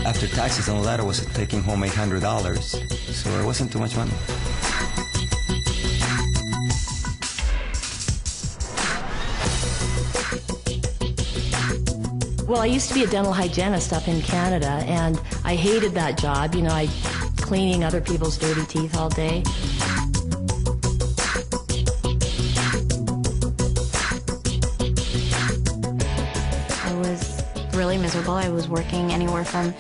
After taxes and all that, I was taking home $800, so it wasn't too much money. Well, I used to be a dental hygienist up in Canada, and I hated that job. You know, I cleaning other people's dirty teeth all day. I was really miserable. I was working anywhere from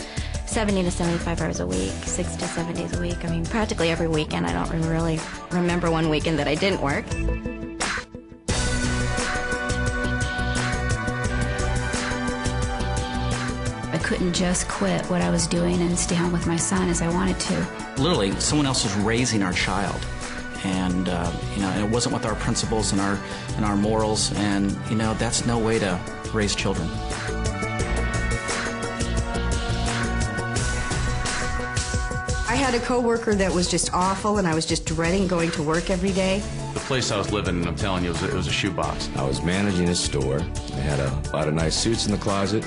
70 to 75 hours a week, 6 to 7 days a week. I mean, practically every weekend. I don't really remember one weekend that I didn't work. I couldn't just quit what I was doing and stay home with my son as I wanted to. Literally, someone else was raising our child. And, you know, it wasn't with our principles and our morals, and, you know, that's no way to raise children. I had a coworker that was just awful, and I was just dreading going to work every day. The place I was living in, I'm telling you, it was a shoebox. I was managing a store. I had a lot of nice suits in the closet,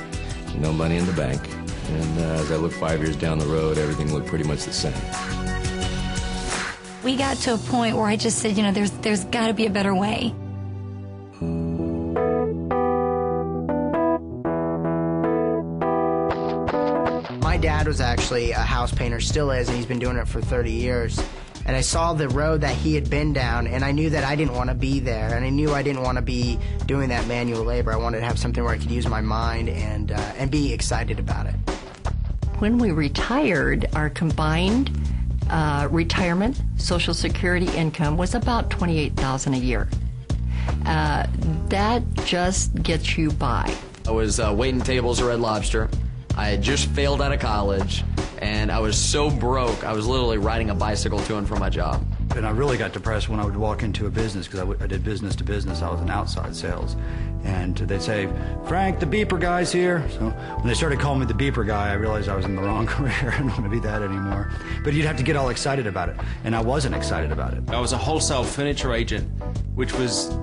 no money in the bank. And as I look 5 years down the road, everything looked pretty much the same. We got to a point where I just said, you know, there's got to be a better way. My dad was actually a house painter, still is, and he's been doing it for 30 years. And I saw the road that he had been down, and I knew that I didn't want to be there, and I knew I didn't want to be doing that manual labor. I wanted to have something where I could use my mind and be excited about it. When we retired, our combined retirement, Social Security income was about $28,000 a year. That just gets you by. I was waiting tables at Red Lobster. I had just failed out of college, and I was so broke, I was literally riding a bicycle to and from my job. And I really got depressed when I would walk into a business, because I did business to business. I was in outside sales. And they'd say, "Frank, the beeper guy's here." So when they started calling me the beeper guy, I realized I was in the wrong career. I don't want to be that anymore. But you'd have to get all excited about it, and I wasn't excited about it. I was a wholesale furniture agent, which was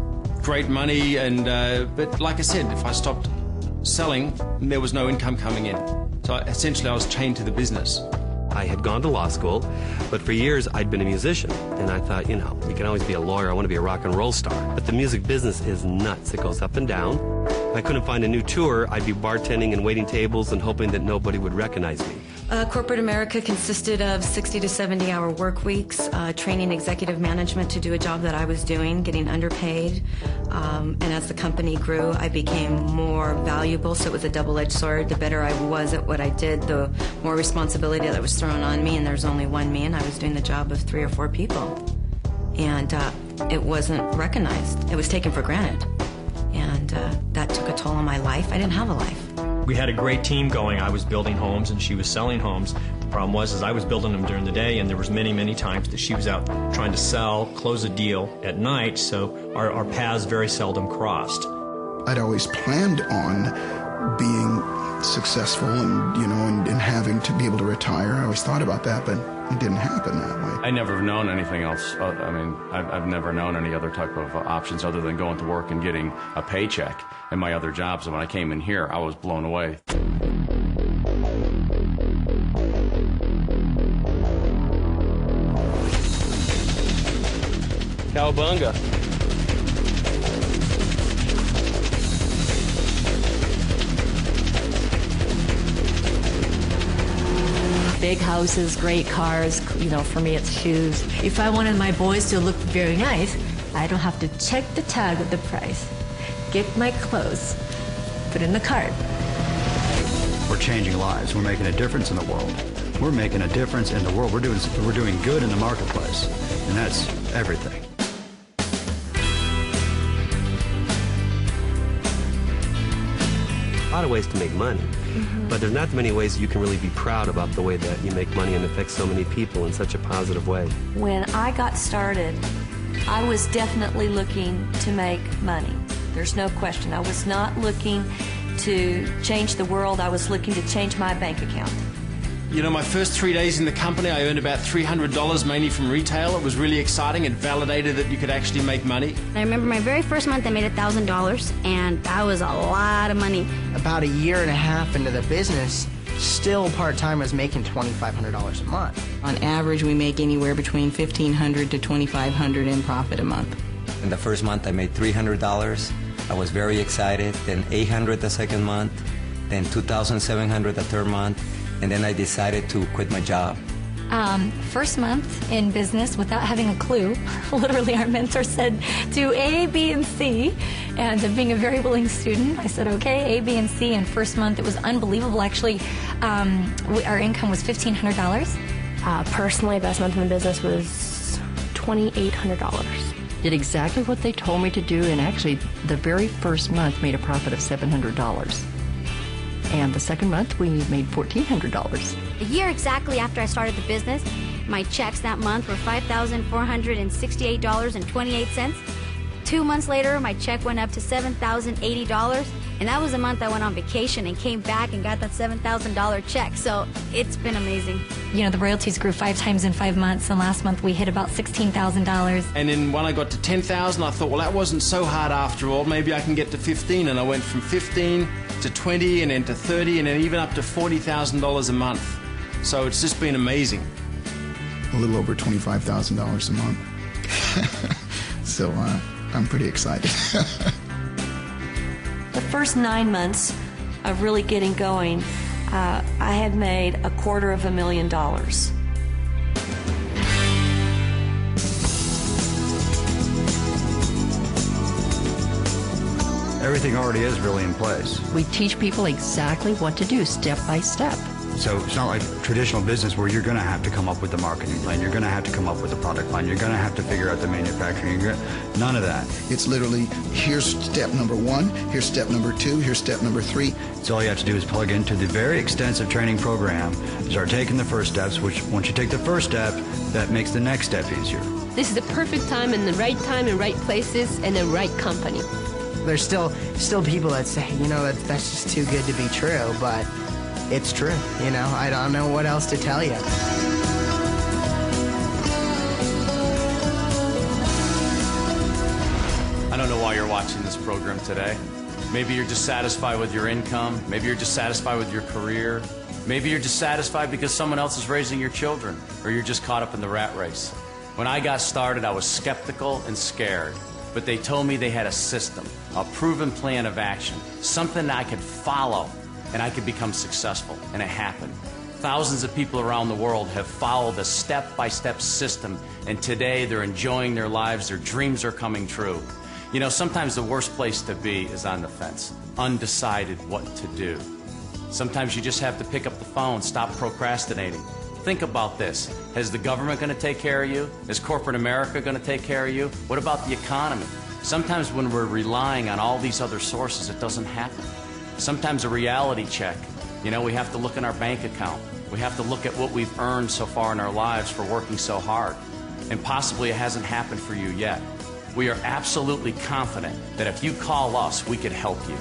great money, and but like I said, if I stopped selling, there was no income coming in. So essentially I was chained to the business. I had gone to law school, but for years I'd been a musician, and I thought, you know, you can always be a lawyer. I want to be a rock and roll star. But the music business is nuts. It goes up and down. If I couldn't find a new tour, I'd be bartending and waiting tables and hoping that nobody would recognize me. Corporate America consisted of 60 to 70-hour work weeks, training executive management to do a job that I was doing, getting underpaid. And as the company grew, I became more valuable, so it was a double-edged sword. The better I was at what I did, the more responsibility that was thrown on me, and there's only one me, and I was doing the job of 3 or 4 people. And it wasn't recognized. It was taken for granted. And that took a toll on my life. I didn't have a life. We had a great team going. I was building homes and she was selling homes. The problem was I was building them during the day, and there was many times that she was out trying to sell, close a deal at night, so our paths very seldom crossed. I'd always planned on being successful and, you know, and having to be able to retire. I always thought about that, but it didn't happen that way. I never have known anything else. I mean, I've never known any other type of options other than going to work and getting a paycheck in my other jobs. And when I came in here, I was blown away. Cowabunga. Big houses, great cars, you know, for me it's shoes. If I wanted my boys to look very nice, I don't have to check the tag of the price. Get my clothes, put in the cart. We're changing lives. We're making a difference in the world. We're making a difference in the world. We're doing good in the marketplace, and that's everything. A lot of ways to make money, but there's not many ways you can really be proud about the way that you make money and affect so many people in such a positive way. When I got started, I was definitely looking to make money. There's no question. I was not looking to change the world. I was looking to change my bank account. You know, my first 3 days in the company, I earned about $300, mainly from retail. It was really exciting. It validated that you could actually make money. I remember my very first month, I made $1,000, and that was a lot of money. About a year and a half into the business, still part-time was making $2,500 a month. On average, we make anywhere between $1,500 to $2,500 in profit a month. In the first month, I made $300. I was very excited. Then $800 the second month. Then $2,700 the third month. And then I decided to quit my job. First month in business without having a clue. Literally, our mentor said, do A, B, and C. And being a very willing student, I said, okay, A, B, and C. And first month, it was unbelievable. Actually, our income was $1,500. Personally, best month in the business was $2,800. Did exactly what they told me to do, and actually, the very first month made a profit of $700. And the second month, we made $1,400. A year exactly after I started the business, my checks that month were $5,468.28. 2 months later, my check went up to $7,080, and that was the month I went on vacation and came back and got that $7,000 check. So it's been amazing. You know, the royalties grew 5 times in 5 months, and last month we hit about $16,000. And then when I got to 10,000, I thought, well, that wasn't so hard after all. Maybe I can get to 15, and I went from 15 to 20, and then to 30, and then even up to $40,000 a month. So it's just been amazing. A little over $25,000 a month. So I'm pretty excited. The first 9 months of really getting going, I had made $250,000. Everything already is really in place. We teach people exactly what to do, step by step. So it's not like traditional business where you're going to have to come up with the marketing plan, you're going to have to come up with the product line, you're going to have to figure out the manufacturing. None of that. It's literally, here's step number 1, here's step number 2, here's step number 3. So all you have to do is plug into the very extensive training program, start taking the first steps, which once you take the first step, that makes the next step easier. This is the perfect time and the right places and the right company. There's still people that say, you know, that's just too good to be true, but it's true. You know, I don't know what else to tell you. I don't know why you're watching this program today. Maybe you're dissatisfied with your income. Maybe you're dissatisfied with your career. Maybe you're dissatisfied because someone else is raising your children, or you're just caught up in the rat race. When I got started, I was skeptical and scared, but they told me they had a system, a proven plan of action, something I could follow, and I could become successful, and it happened. Thousands of people around the world have followed a step-by-step system, and today they're enjoying their lives, their dreams are coming true. You know, sometimes the worst place to be is on the fence, undecided what to do. Sometimes you just have to pick up the phone, stop procrastinating. Think about this. Is the government going to take care of you? Is corporate America going to take care of you? What about the economy? Sometimes when we're relying on all these other sources, it doesn't happen. Sometimes a reality check. You know, we have to look in our bank account. We have to look at what we've earned so far in our lives for working so hard. And possibly it hasn't happened for you yet. We are absolutely confident that if you call us, we could help you.